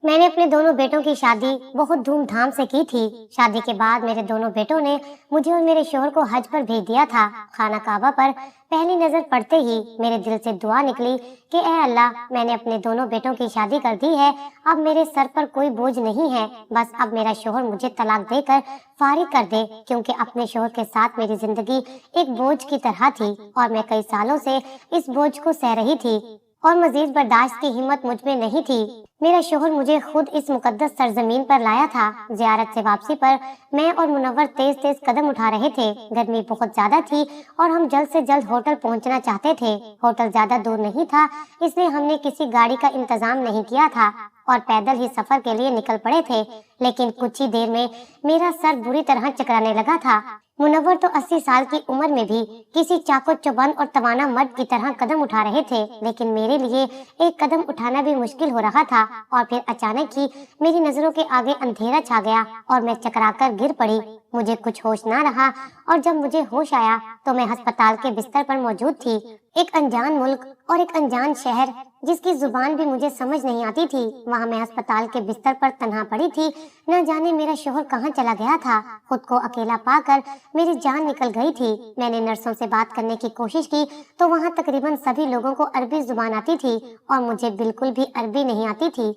मैंने अपने दोनों बेटों की शादी बहुत धूमधाम से की थी। शादी के बाद मेरे दोनों बेटों ने मुझे और मेरे शोहर को हज पर भेज दिया था। खाना काबा पर पहली नजर पड़ते ही मेरे दिल से दुआ निकली कि ऐ अल्लाह, मैंने अपने दोनों बेटों की शादी कर दी है। अब मेरे सर पर कोई बोझ नहीं है। बस अब मेरा शोहर मुझे तलाक देकर फारिग कर दे, क्योंकि अपने शोहर के साथ मेरी जिंदगी एक बोझ की तरह थी और मैं कई सालों से इस बोझ को सह रही थी और मजीद बर्दाश्त की हिम्मत मुझ में नहीं थी। मेरा शोहर मुझे खुद इस मुकद्दस सरजमीन पर लाया था। जियारत से वापसी पर मैं और मुनव्वर तेज तेज कदम उठा रहे थे। गर्मी बहुत ज्यादा थी और हम जल्द से जल्द होटल पहुंचना चाहते थे। होटल ज्यादा दूर नहीं था, इसलिए हमने किसी गाड़ी का इंतजाम नहीं किया था और पैदल ही सफर के लिए निकल पड़े थे। लेकिन कुछ ही देर में मेरा सर बुरी तरह चकराने लगा था। मुनव्वर तो 80 साल की उम्र में भी किसी चाको चौबंद और तवाना मर्द की तरह कदम उठा रहे थे, लेकिन मेरे लिए एक कदम उठाना भी मुश्किल हो रहा था। और फिर अचानक ही मेरी नजरों के आगे अंधेरा छा गया और मैं चकराकर गिर पड़ी। मुझे कुछ होश ना रहा और जब मुझे होश आया तो मैं अस्पताल के बिस्तर पर मौजूद थी। एक अनजान मुल्क और एक अनजान शहर जिसकी जुबान भी मुझे समझ नहीं आती थी। वहाँ मैं अस्पताल के बिस्तर पर तन्हा पड़ी थी। न जाने मेरा शोहर कहाँ चला गया था। खुद को अकेला पाकर मेरी जान निकल गई थी। मैंने नर्सों से बात करने की कोशिश की तो वहाँ तकरीबन सभी लोगों को अरबी जुबान आती थी और मुझे बिल्कुल भी अरबी नहीं आती थी।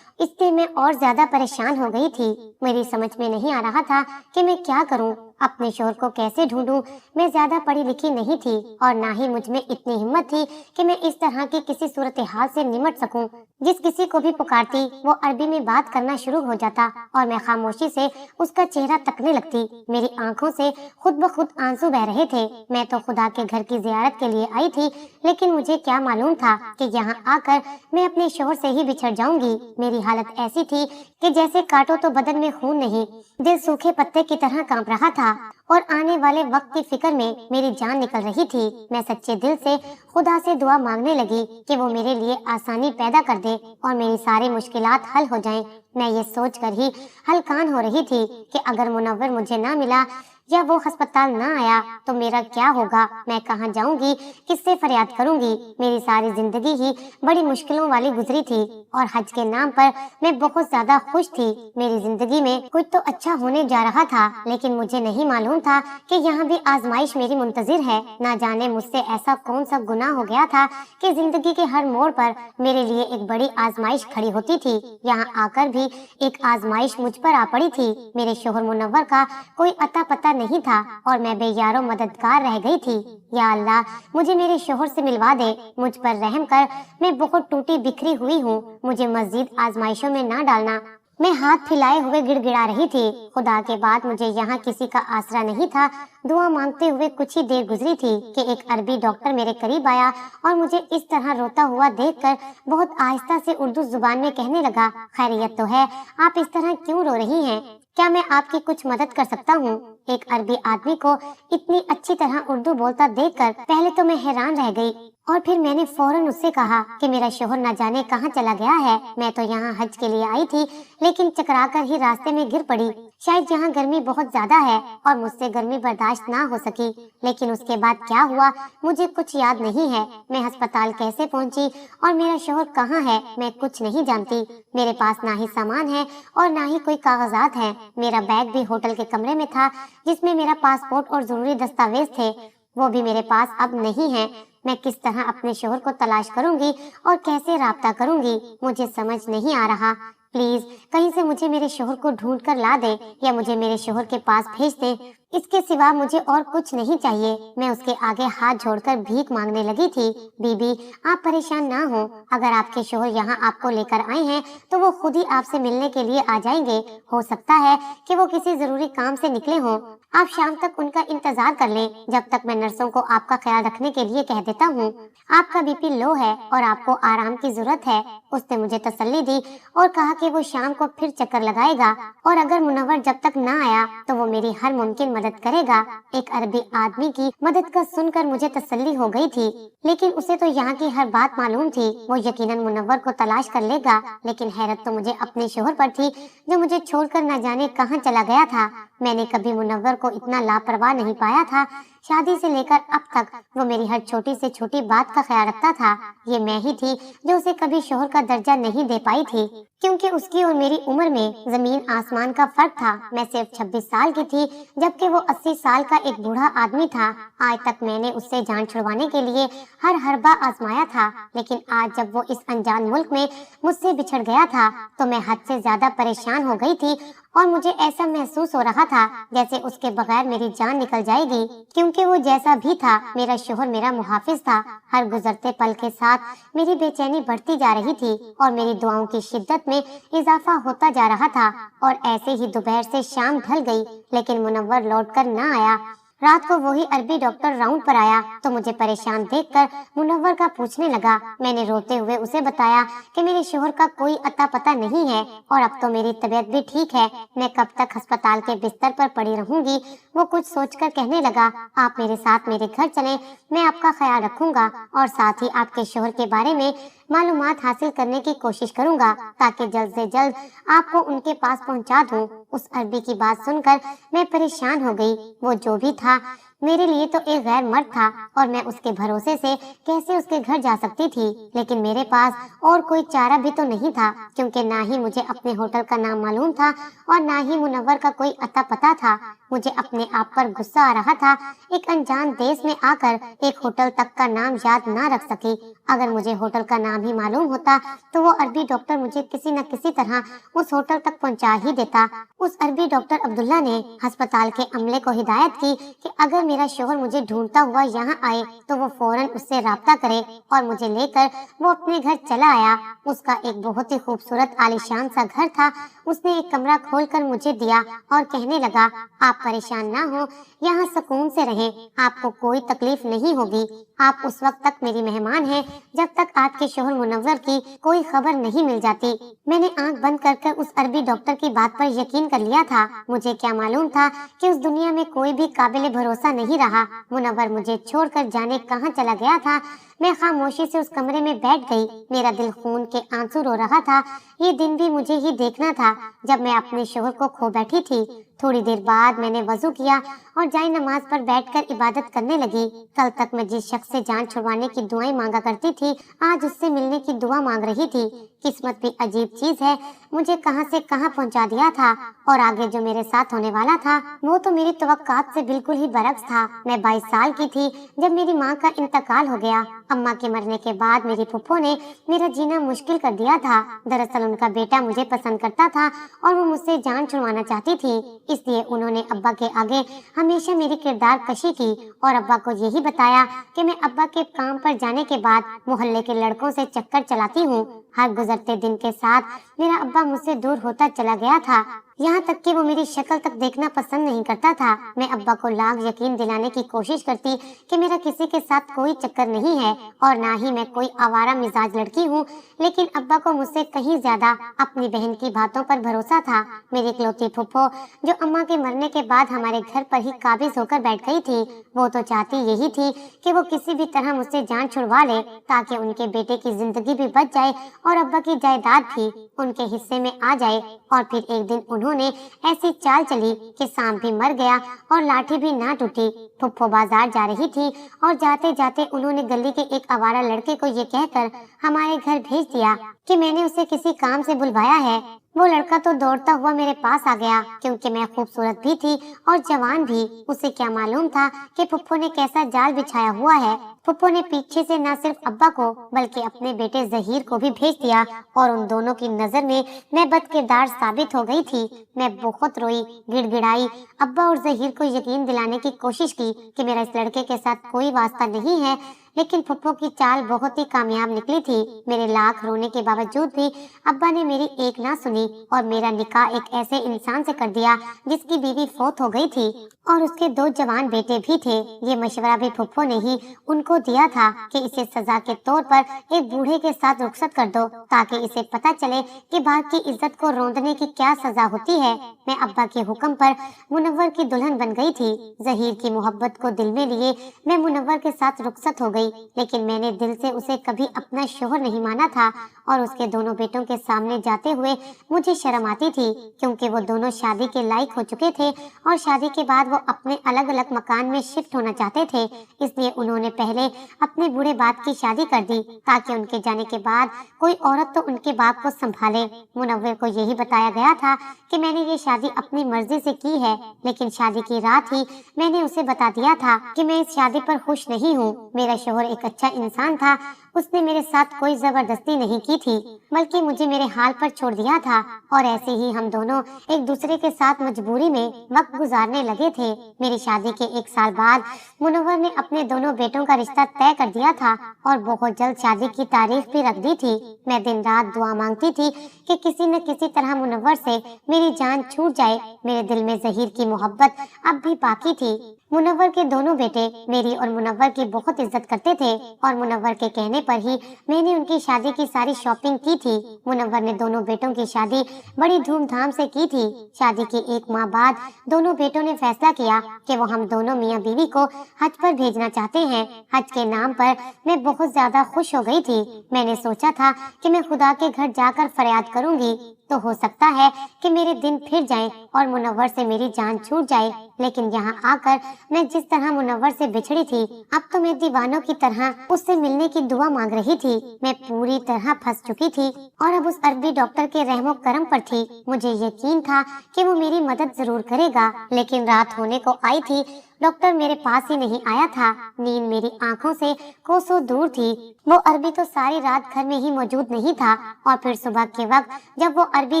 इसलिए मैं और ज्यादा परेशान हो गई थी। मेरी समझ में नहीं आ रहा था कि मैं क्या करूं, अपने शोहर को कैसे ढूंढूं। मैं ज्यादा पढ़ी लिखी नहीं थी और ना ही मुझ में इतनी हिम्मत थी कि मैं इस तरह की किसी सूरत हाल से निमट सकूं। जिस किसी को भी पुकारती वो अरबी में बात करना शुरू हो जाता और मैं खामोशी से उसका चेहरा तकने लगती। मेरी आंखों से खुद ब खुद आंसू बह रहे थे। मैं तो खुदा के घर की जियारत के लिए आई थी, लेकिन मुझे क्या मालूम था कि यहाँ आकर मैं अपने शोहर से ही बिछड़ जाऊंगी। मेरी हालत ऐसी थी कि जैसे काटो तो बदन में खून नहीं, दिल सूखे पत्ते की तरह कांप रहा था और आने वाले वक्त की फिक्र में मेरी जान निकल रही थी। मैं सच्चे दिल से खुदा से दुआ मांगने लगी कि वो मेरे लिए आसानी पैदा कर दे और मेरी सारी मुश्किलात हल हो जाएं। मैं ये सोचकर ही हलकान हो रही थी कि अगर मुनव्वर मुझे ना मिला या वो अस्पताल ना आया तो मेरा क्या होगा। मैं कहाँ जाऊंगी, किससे फरियाद करूंगी। मेरी सारी जिंदगी ही बड़ी मुश्किलों वाली गुजरी थी और हज के नाम पर मैं बहुत ज्यादा खुश थी। मेरी जिंदगी में कुछ तो अच्छा होने जा रहा था, लेकिन मुझे नहीं मालूम था कि यहाँ भी आजमाइश मेरी मुंतजिर है। ना जाने मुझसे ऐसा कौन सा गुनाह हो गया था कि जिंदगी के हर मोड़ पर मेरे लिए एक बड़ी आजमाइश खड़ी होती थी। यहाँ आकर भी एक आजमाइश मुझ पर आ पड़ी थी। मेरे शोहर मुनव्वर का कोई अता पता नहीं था और मैं बेयारो मददगार रह गई थी। या अल्लाह, मुझे मेरे शोहर से मिलवा दे। मुझ पर रहम कर, मैं बहुत टूटी बिखरी हुई हूँ। मुझे मजीद आजमाइशों में ना डालना। मैं हाथ फैलाए हुए गिड़गिड़ा रही थी। खुदा के बाद मुझे यहाँ किसी का आसरा नहीं था। दुआ मांगते हुए कुछ ही देर गुजरी थी कि एक अरबी डॉक्टर मेरे करीब आया और मुझे इस तरह रोता हुआ देखकर बहुत आहिस्ता से उर्दू जुबान में कहने लगा, खैरियत तो है, आप इस तरह क्यों रो रही हैं? क्या मैं आपकी कुछ मदद कर सकता हूँ? एक अरबी आदमी को इतनी अच्छी तरह उर्दू बोलता देखकर पहले तो मैं हैरान रह गई और फिर मैंने फौरन उससे कहा कि मेरा शोहर न जाने कहाँ चला गया है। मैं तो यहाँ हज के लिए आई थी, लेकिन चकराकर ही रास्ते में गिर पड़ी। शायद यहाँ गर्मी बहुत ज्यादा है और मुझसे गर्मी बर्दाश्त ना हो सकी। लेकिन उसके बाद क्या हुआ मुझे कुछ याद नहीं है। मैं अस्पताल कैसे पहुँची और मेरा शोहर कहाँ है मैं कुछ नहीं जानती। मेरे पास ना ही सामान है और ना ही कोई कागजात है। मेरा बैग भी होटल के कमरे में था जिसमें मेरा पासपोर्ट और जरूरी दस्तावेज थे, वो भी मेरे पास अब नहीं है। मैं किस तरह अपने शोहर को तलाश करूंगी और कैसे राब्ता करूंगी, मुझे समझ नहीं आ रहा। प्लीज कहीं से मुझे मेरे शोहर को ढूंढ कर ला दे या मुझे मेरे शोहर के पास भेज दे। इसके सिवा मुझे और कुछ नहीं चाहिए। मैं उसके आगे हाथ जोड़कर भीख मांगने लगी थी। बीबी, आप परेशान ना हो। अगर आपके शोहर यहाँ आपको लेकर आए हैं तो वो खुद ही आपसे मिलने के लिए आ जाएंगे। हो सकता है कि वो किसी जरूरी काम से निकले हों। आप शाम तक उनका इंतजार कर लें, जब तक मैं नर्सों को आपका ख्याल रखने के लिए कह देता हूँ। आपका बीपी लो है और आपको आराम की जरूरत है। उसने मुझे तसल्ली दी और कहा कि वो शाम को फिर चक्कर लगाएगा और अगर मुनव्वर जब तक ना आया तो वो मेरी हर मुमकिन मदद करेगा। एक अरबी आदमी की मदद का सुनकर मुझे तसल्ली हो गई थी, लेकिन उसे तो यहाँ की हर बात मालूम थी। वो यकीनन मुनव्वर को तलाश कर लेगा। लेकिन हैरत तो मुझे अपने शोहर पर थी जो मुझे छोड़कर न जाने कहाँ चला गया था। मैंने कभी मुनव्वर को इतना लापरवाह नहीं पाया था। शादी से लेकर अब तक वो मेरी हर छोटी से छोटी बात का ख्याल रखता था। ये मैं ही थी जो उसे कभी शोहर का दर्जा नहीं दे पाई थी। क्योंकि उसकी और मेरी उम्र में जमीन आसमान का फर्क था। मैं सिर्फ 26 साल की थी, जबकि वो 80 साल का एक बूढ़ा आदमी था। आज तक मैंने उससे जान छुड़वाने के लिए हर हरबा आजमाया था, लेकिन आज जब वो इस अनजान मुल्क में मुझसे बिछड़ गया था तो मैं हद से ज्यादा परेशान हो गई थी और मुझे ऐसा महसूस हो रहा था जैसे उसके बगैर मेरी जान निकल जाएगी। क्योंकि वो जैसा भी था, मेरा शोहर मेरा मुहाफिज था। हर गुजरते पल के साथ मेरी बेचैनी बढ़ती जा रही थी और मेरी दुआओं की शिद्दत में इजाफा होता जा रहा था। और ऐसे ही दोपहर से शाम ढल गई, लेकिन मुनव्वर लौटकर न आया। रात को वही अरबी डॉक्टर राउंड पर आया तो मुझे परेशान देखकर मुनव्वर का पूछने लगा। मैंने रोते हुए उसे बताया कि मेरे शोहर का कोई अता पता नहीं है और अब तो मेरी तबीयत भी ठीक है, मैं कब तक अस्पताल के बिस्तर पर पड़ी रहूंगी। वो कुछ सोचकर कहने लगा, आप मेरे साथ मेरे घर चलें, मैं आपका ख्याल रखूंगा और साथ ही आपके शोहर के बारे में मालूमात हासिल करने की कोशिश करूंगा ताकि जल्द से जल्द आपको उनके पास पहुंचा दूं। उस अरबी की बात सुनकर मैं परेशान हो गई। वो जो भी था मेरे लिए तो एक गैर मर्द था और मैं उसके भरोसे से कैसे उसके घर जा सकती थी। लेकिन मेरे पास और कोई चारा भी तो नहीं था, क्योंकि ना ही मुझे अपने होटल का नाम मालूम था और ना ही मुनव्वर का कोई अता पता था। मुझे अपने आप पर गुस्सा आ रहा था, एक अनजान देश में आकर एक होटल तक का नाम याद ना रख सकी। अगर मुझे होटल का नाम ही मालूम होता तो वो अरबी डॉक्टर मुझे किसी न किसी तरह उस होटल तक पहुंचा ही देता। उस अरबी डॉक्टर अब्दुल्ला ने अस्पताल के अमले को हिदायत की कि अगर मेरा शोहर मुझे ढूंढता हुआ यहाँ आए तो वो फौरन उससे राब्ता करे और मुझे लेकर वो अपने घर चला आया। उसका एक बहुत ही खूबसूरत आलीशान सा घर था। उसने एक कमरा खोलकर मुझे दिया और कहने लगा, आप परेशान ना हो, यहाँ सुकून से रहें, आपको कोई तकलीफ नहीं होगी। आप उस वक्त तक मेरी मेहमान हैं जब तक आपके शोहर मुनव्वर की कोई खबर नहीं मिल जाती। मैंने आंख बंद कर उस अरबी डॉक्टर की बात पर यकीन कर लिया था। मुझे क्या मालूम था कि उस दुनिया में कोई भी काबिल भरोसा नहीं रहा। मुनव्वर मुझे छोड़कर जाने कहाँ चला गया था। मैं खामोशी से उस कमरे में बैठ गई। मेरा दिल खून के आंसू रो रहा था। ये दिन भी मुझे ही देखना था जब मैं अपने शोहर को खो बैठी थी। थोड़ी देर बाद मैंने वजू किया और जाए नमाज पर बैठकर इबादत करने लगी। कल तक मैं जिस शख्स से जान छुड़वाने की दुआएं मांगा करती थी, आज उससे मिलने की दुआ मांग रही थी। किस्मत भी अजीब चीज है, मुझे कहां से कहां पहुंचा दिया था और आगे जो मेरे साथ होने वाला था वो तो मेरी तवक्कात से बिल्कुल ही बरक्स था। मैं 22 साल की थी जब मेरी माँ का इंतकाल हो गया। अम्मा के मरने के बाद मेरी फुफ्फो ने मेरा जीना मुश्किल कर दिया था। दरअसल उनका बेटा मुझे पसंद करता था और वो मुझसे जान छुड़वाना चाहती थी, इसलिए उन्होंने अब्बा के आगे हमेशा मेरी किरदार कशी की और अब्बा को यही बताया कि मैं अब्बा के काम पर जाने के बाद मोहल्ले के लड़कों से चक्कर चलाती हूँ। हर गुजरते दिन के साथ मेरा अब्बा मुझसे दूर होता चला गया था, यहाँ तक कि वो मेरी शक्ल तक देखना पसंद नहीं करता था। मैं अब्बा को लाख यकीन दिलाने की कोशिश करती कि मेरा किसी के साथ कोई चक्कर नहीं है और ना ही मैं कोई आवारा मिजाज लड़की हूँ, लेकिन अब्बा को मुझसे कहीं ज्यादा अपनी बहन की बातों पर भरोसा था। मेरी इकलौती फुफ्फो जो अम्मा के मरने के बाद हमारे घर पर ही काबिज होकर बैठ गई थी, वो तो चाहती यही थी कि वो किसी भी तरह मुझसे जान छुड़वा ले ताकि उनके बेटे की जिंदगी भी बच जाए और अब्बा की जायदाद भी उनके हिस्से में आ जाए। और फिर एक दिन उन्होंने ऐसी चाल चली कि सांप भी मर गया और लाठी भी ना टूटी। फुफ्फो बाजार जा रही थी और जाते जाते उन्होंने गली के एक आवारा लड़के को ये कहकर हमारे घर भेज दिया कि मैंने उसे किसी काम से बुलवाया है। वो लड़का तो दौड़ता हुआ मेरे पास आ गया, क्योंकि मैं खूबसूरत भी थी और जवान भी। उसे क्या मालूम था कि फुफ्फो ने कैसा जाल बिछाया हुआ है। फुफ्फो ने पीछे से न सिर्फ अब्बा को बल्कि अपने बेटे जहीर को भी भेज दिया और उन दोनों की नजर में मैं बदकिरदार साबित हो गई थी। मैं बहुत रोई, गिड़गिड़ाई, अब्बा और जहीर को यकीन दिलाने की कोशिश की कि मेरा इस लड़के के साथ कोई वास्ता नहीं है, लेकिन फुफ्फो की चाल बहुत ही कामयाब निकली थी। मेरे लाख रोने के बावजूद भी अब्बा ने मेरी एक ना सुनी और मेरा निकाह एक ऐसे इंसान से कर दिया जिसकी बीवी फौत हो गई थी और उसके 2 जवान बेटे भी थे। ये मशवरा भी फुफ्फो ने ही उनको दिया था कि इसे सजा के तौर पर एक बूढ़े के साथ रुखसत कर दो ताकि इसे पता चले कि बाप की इज्जत को रौंदने की क्या सजा होती है। मैं अब्बा के हुक्म पर मुनव्वर की दुल्हन बन गई थी। जहीर की मोहब्बत को दिल में लिए मैं मुनव्वर के साथ रुखसत हो गई गई, लेकिन मैंने दिल से उसे कभी अपना शौहर नहीं माना था और उसके दोनों बेटों के सामने जाते हुए मुझे शर्म आती थी, क्योंकि वो दोनों शादी के लायक हो चुके थे और शादी के बाद वो अपने अलग अलग मकान में शिफ्ट होना चाहते थे। इसलिए उन्होंने पहले अपने बूढ़े बाप की शादी कर दी ताकि उनके जाने के बाद कोई औरत तो उनके बाप को संभाले। मुनव्वर को यही बताया गया था कि मैंने ये शादी अपनी मर्जी से की है, लेकिन शादी की रात ही मैंने उसे बता दिया था कि मैं इस शादी पर खुश नहीं हूँ। मेरा शौहर एक अच्छा इंसान था, उसने मेरे साथ कोई जबरदस्ती नहीं की थी, बल्कि मुझे मेरे हाल पर छोड़ दिया था और ऐसे ही हम दोनों एक दूसरे के साथ मजबूरी में वक्त गुजारने लगे थे। मेरी शादी के 1 साल बाद मुनव्वर ने अपने दोनों बेटों का रिश्ता तय कर दिया था और बहुत जल्द शादी की तारीख भी रख दी थी। मैं दिन रात दुआ मांगती थी कि किसी न किसी तरह मुनव्वर से मेरी जान छूट जाए। मेरे दिल में जहीर की मोहब्बत अब भी बाकी थी। मुनव्वर के दोनों बेटे मेरी और मुनव्वर की बहुत इज्जत करते थे और मुनव्वर के कहने पर ही मैंने उनकी शादी की सारी शॉपिंग की थी। मुनव्वर ने दोनों बेटों की शादी बड़ी धूमधाम से की थी। शादी के 1 माह बाद दोनों बेटों ने फैसला किया कि वो हम दोनों मियाँ बीवी को हज पर भेजना चाहते हैं। हज के नाम पर मैं बहुत ज्यादा खुश हो गई थी। मैंने सोचा था कि मैं खुदा के घर जाकर फरियाद करूंगी तो हो सकता है कि मेरे दिन फिर जाएं और मुनव्वर से मेरी जान छूट जाए, लेकिन यहाँ आकर मैं जिस तरह मुनव्वर से बिछड़ी थी, अब तो मैं दीवानों की तरह उससे मिलने की दुआ मांग रही थी। मैं पूरी तरह फंस चुकी थी और अब उस अरबी डॉक्टर के रहमो करम पर थी। मुझे यकीन था कि वो मेरी मदद जरूर करेगा, लेकिन रात होने को आई थी, डॉक्टर मेरे पास ही नहीं आया था। नींद मेरी आंखों से कोसों दूर थी। वो अरबी तो सारी रात घर में ही मौजूद नहीं था और फिर सुबह के वक्त जब वो अरबी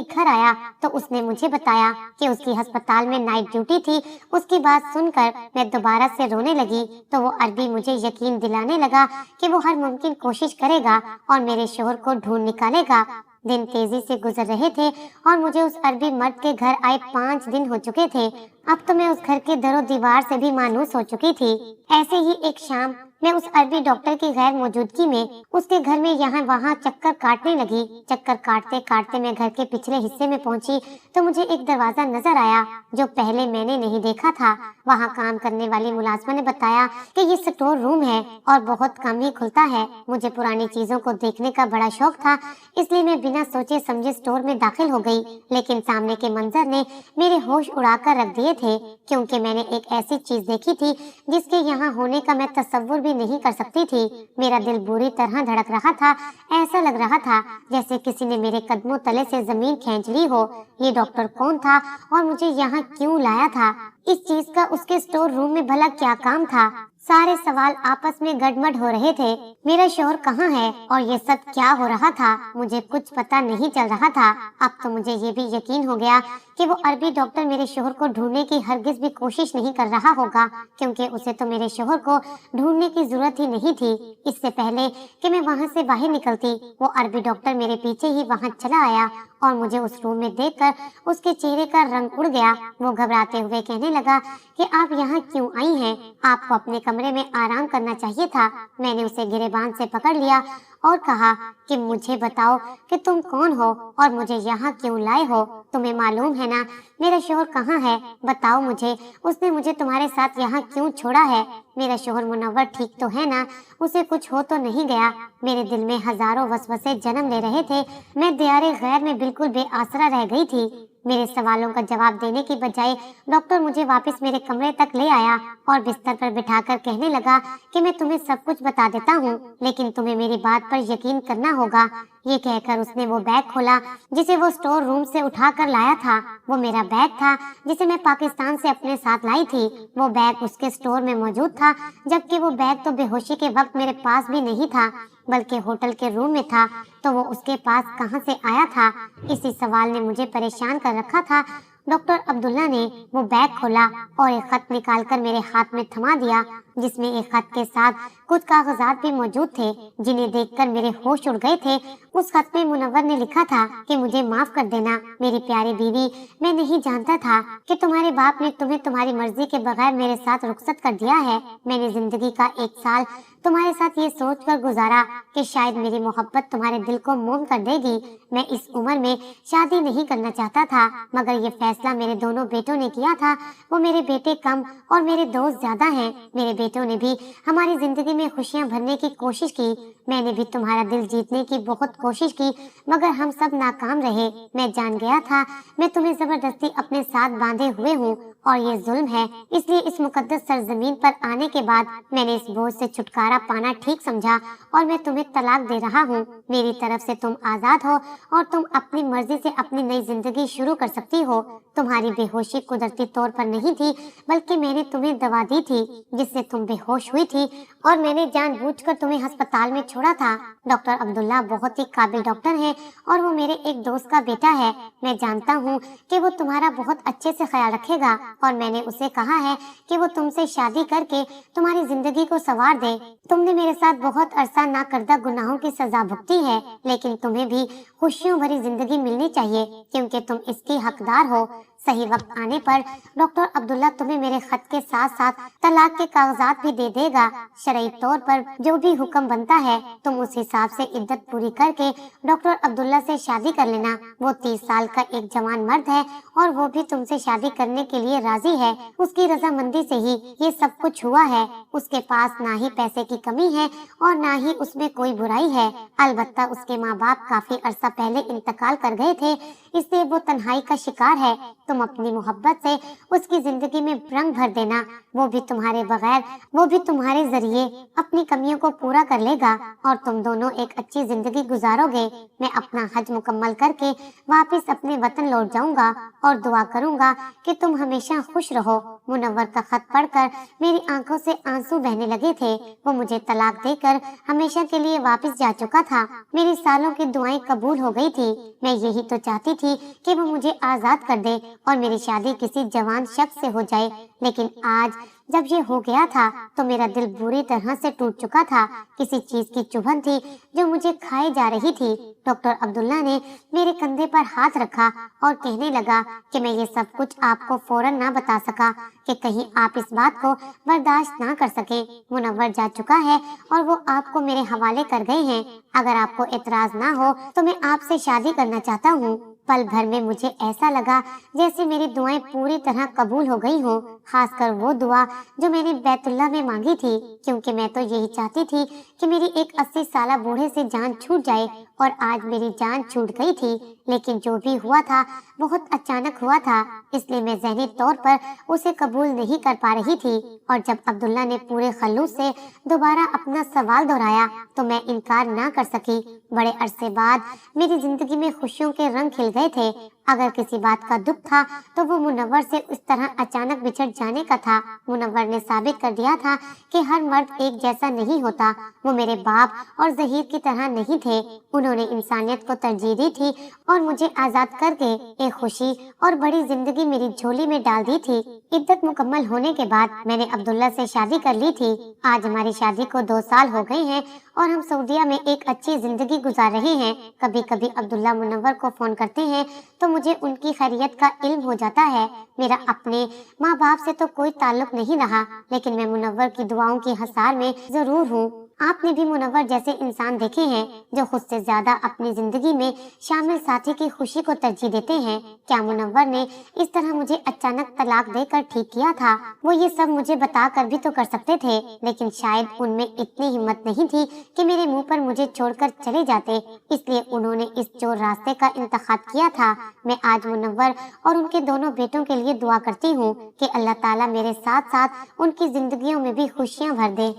घर आया तो उसने मुझे बताया कि उसकी अस्पताल में नाइट ड्यूटी थी। उसकी बात सुनकर मैं दोबारा से रोने लगी तो वो अरबी मुझे यकीन दिलाने लगा कि वो हर मुमकिन कोशिश करेगा और मेरे शौहर को ढूंढ निकालेगा। दिन तेजी से गुजर रहे थे और मुझे उस अरबी मर्द के घर आए 5 दिन हो चुके थे। अब तो मैं उस घर के दरो दीवार से भी मायूस हो चुकी थी। ऐसे ही एक शाम मैं उस अरबी डॉक्टर की गैर मौजूदगी में उसके घर में यहाँ वहाँ चक्कर काटने लगी। चक्कर काटते काटते मैं घर के पिछले हिस्से में पहुँची तो मुझे एक दरवाजा नजर आया जो पहले मैंने नहीं देखा था। वहाँ काम करने वाली मुलाजमा ने बताया कि ये स्टोर रूम है और बहुत कम ही खुलता है। मुझे पुरानी चीजों को देखने का बड़ा शौक था, इसलिए मैं बिना सोचे समझे स्टोर में दाखिल हो गई, लेकिन सामने के मंजर ने मेरे होश उड़ाकर रख दिए थे, क्योंकि मैंने एक ऐसी चीज देखी थी जिसके यहाँ होने का मैं तसव्वुर भी नहीं कर सकती थी। मेरा दिल बुरी तरह धड़क रहा था। ऐसा लग रहा था जैसे किसी ने मेरे कदमों तले से जमीन खींच ली हो। ये डॉक्टर कौन था और मुझे यहाँ क्यों लाया था? इस चीज का उसके स्टोर रूम में भला क्या काम था? सारे सवाल आपस में गड़बड़ हो रहे थे। मेरा शौहर कहाँ है और ये सब क्या हो रहा था? मुझे कुछ पता नहीं चल रहा था। अब तो मुझे ये भी यकीन हो गया कि वो अरबी डॉक्टर मेरे शौहर को ढूंढने की हरगिज भी कोशिश नहीं कर रहा होगा, क्योंकि उसे तो मेरे शौहर को ढूंढने की जरूरत ही नहीं थी। इससे पहले कि मैं वहाँ से बाहर निकलती, वो अरबी डॉक्टर मेरे पीछे ही वहाँ चला आया और मुझे उस रूम में देखकर उसके चेहरे का रंग उड़ गया। वो घबराते हुए कहने लगा कि आप यहाँ क्यों आई हैं? आपको अपने कमरे में आराम करना चाहिए था। मैंने उसे गिरेबान से पकड़ लिया और कहा कि मुझे बताओ कि तुम कौन हो और मुझे यहाँ क्यों लाए हो? तुम्हें मालूम है ना मेरा शौहर कहाँ है? बताओ मुझे, उसने मुझे तुम्हारे साथ यहाँ क्यों छोड़ा है? मेरा शौहर मुनव्वर ठीक तो है ना? उसे कुछ हो तो नहीं गया? मेरे दिल में हजारों वसवसे जन्म ले रहे थे। मैं दियारे गैर में बिल्कुल बेआसरा रह गई थी। मेरे सवालों का जवाब देने की बजाय डॉक्टर मुझे वापस मेरे कमरे तक ले आया और बिस्तर पर बिठाकर कहने लगा कि मैं तुम्हें सब कुछ बता देता हूँ, लेकिन तुम्हें मेरी बात पर यकीन करना होगा। ये कहकर उसने वो बैग खोला जिसे वो स्टोर रूम से उठा कर लाया था। वो मेरा बैग था जिसे मैं पाकिस्तान से अपने साथ लाई थी। वो बैग उसके स्टोर में मौजूद था, जबकि वो बैग तो बेहोशी के वक्त मेरे पास भी नहीं था, बल्कि होटल के रूम में था। तो वो उसके पास कहाँ से आया था? इसी सवाल ने मुझे परेशान कर रखा था। डॉक्टर अब्दुल्ला ने वो बैग खोला और एक खत निकालकर मेरे हाथ में थमा दिया, जिसमें एक खत के साथ कुछ कागजात भी मौजूद थे, जिन्हें देखकर मेरे होश उड़ गए थे। उस खत में मुनव्वर ने लिखा था कि मुझे माफ कर देना मेरी प्यारी बीवी, मैं नहीं जानता था कि तुम्हारे बाप ने तुम्हें तुम्हारी मर्जी के बगैर मेरे साथ रुखसत कर दिया है। मैंने जिंदगी का 1 साल तुम्हारे साथ ये सोच कर गुजारा कि शायद मेरी मोहब्बत तुम्हारे दिल को मोम कर देगी। मैं इस उम्र में शादी नहीं करना चाहता था, मगर ये फैसला फैसला मेरे दोनों बेटों ने किया था वो मेरे बेटे कम और मेरे दोस्त ज्यादा हैं। मेरे बेटों ने भी हमारी जिंदगी में खुशियां भरने की कोशिश की। मैंने भी तुम्हारा दिल जीतने की बहुत कोशिश की, मगर हम सब नाकाम रहे। मैं जान गया था मैं तुम्हें जबरदस्ती अपने साथ बांधे हुए हूँ और ये जुल्म है। इसलिए इस मुकद्दस सरजमीन पर आने के बाद मैंने इस बोझ से छुटकारा पाना ठीक समझा और मैं तुम्हें तलाक दे रहा हूँ। मेरी तरफ से तुम आजाद हो और तुम अपनी मर्जी से अपनी नई जिंदगी शुरू कर सकती हो। तुम्हारी बेहोशी कुदरती तौर पर नहीं थी, बल्कि मैंने तुम्हें दवा दी थी जिससे तुम बेहोश हुई थी और मैंने जानबूझकर तुम्हें अस्पताल में छोड़ा था। डॉक्टर अब्दुल्ला बहुत ही काबिल डॉक्टर है और वो मेरे एक दोस्त का बेटा है। मैं जानता हूँ कि वो तुम्हारा बहुत अच्छे से ख्याल रखेगा और मैंने उसे कहा है कि वो तुमसे शादी करके तुम्हारी जिंदगी को संवार दे। तुमने मेरे साथ बहुत अरसा नाकर्दा गुनाहों की सजा भुगती है, लेकिन तुम्हें भी खुशियों भरी जिंदगी मिलनी चाहिए क्योंकि तुम इसकी हकदार हो। सही वक्त आने पर डॉक्टर अब्दुल्ला तुम्हें मेरे खत के साथ साथ तलाक के कागजात भी दे देगा। शरई तौर पर जो भी हुक्म बनता है तुम उस हिसाब से इद्दत पूरी करके डॉक्टर अब्दुल्ला से शादी कर लेना। वो 30 साल का एक जवान मर्द है और वो भी तुमसे शादी करने के लिए राजी है। उसकी रजामंदी से ही ये सब कुछ हुआ है। उसके पास ना ही पैसे की कमी है और ना ही उसमें कोई बुराई है। अलबत्ता उसके माँ बाप काफी अरसा पहले इंतकाल कर गए थे, इसलिए वो तन्हाई का शिकार है। तुम अपनी मोहब्बत से उसकी जिंदगी में रंग भर देना। वो भी तुम्हारे बगैर, वो भी तुम्हारे जरिए अपनी कमियों को पूरा कर लेगा और तुम दोनों एक अच्छी जिंदगी गुजारोगे। मैं अपना हज मुकम्मल करके वापस अपने वतन लौट जाऊंगा और दुआ करूंगा कि तुम हमेशा खुश रहो। मुनव्वर का खत पढ़कर मेरी आंखों से आंसू बहने लगे थे। वो मुझे तलाक देकर हमेशा के लिए वापस जा चुका था। मेरी सालों की दुआएं कबूल हो गई थी। मैं यही तो चाहती थी कि वो मुझे आजाद कर दे और मेरी शादी किसी जवान शख्स से हो जाए, लेकिन आज जब ये हो गया था तो मेरा दिल बुरी तरह से टूट चुका था। किसी चीज की चुभन थी जो मुझे खाए जा रही थी। डॉक्टर अब्दुल्ला ने मेरे कंधे पर हाथ रखा और कहने लगा कि मैं ये सब कुछ आपको फौरन ना बता सका कि कहीं आप इस बात को बर्दाश्त ना कर सके। मुनव्वर जा चुका है और वो आपको मेरे हवाले कर गए हैं। अगर आपको एतराज ना हो तो मैं आपसे शादी करना चाहता हूँ। पल भर में मुझे ऐसा लगा जैसे मेरी दुआएं पूरी तरह कबूल हो गई हो, खासकर वो दुआ जो मैंने बैतुल्लाह में मांगी थी, क्योंकि मैं तो यही चाहती थी कि मेरी एक 80 साला बूढ़े से जान छूट जाए और आज मेरी जान छूट गई थी। लेकिन जो भी हुआ था बहुत अचानक हुआ था, इसलिए मैं ज़हनी तौर पर उसे कबूल नहीं कर पा रही थी। और जब अब्दुल्ला ने पूरे खलूस से दोबारा अपना सवाल दोहराया तो मैं इनकार ना कर सकी। बड़े अरसे बाद मेरी जिंदगी में खुशियों के रंग खिल गए थे। अगर किसी बात का दुख था तो वो मुनव्वर से इस तरह अचानक बिछड़ जाने का था। मुनव्वर ने साबित कर दिया था कि हर मर्द एक जैसा नहीं होता। वो मेरे बाप और ज़हीर की तरह नहीं थे। उन्होंने इंसानियत को तरजीह दी थी और मुझे आजाद करके एक खुशी और बड़ी जिंदगी मेरी झोली में डाल दी थी। इद्दत मुकम्मल होने के बाद मैंने अब्दुल्ला से शादी कर ली थी। आज हमारी शादी को 2 साल हो गए हैं और हम सऊदीया में एक अच्छी जिंदगी गुजार रहे हैं। कभी कभी अब्दुल्ला मुनव्वर को फोन करते हैं तो मुझे उनकी खैरियत का इल्म हो जाता है। मेरा अपने माँ बाप से तो कोई ताल्लुक नहीं रहा, लेकिन मैं मुनव्वर की दुआओं की हसार में जरूर हूँ। आपने भी मुनव्वर जैसे इंसान देखे हैं जो खुद से ज्यादा अपनी जिंदगी में शामिल साथी की खुशी को तरजीह देते हैं। क्या मुनव्वर ने इस तरह मुझे अचानक तलाक देकर ठीक किया था? वो ये सब मुझे बता कर भी तो कर सकते थे, लेकिन शायद उनमें इतनी हिम्मत नहीं थी कि मेरे मुंह पर मुझे छोड़कर चले जाते, इसलिए उन्होंने इस चोर रास्ते का इंतखाब किया था। मैं आज मुनव्वर और उनके दोनों बेटों के लिए दुआ करती हूँ कि अल्लाह ताला मेरे साथ साथ उनकी जिंदगियों में भी खुशियाँ भर दे।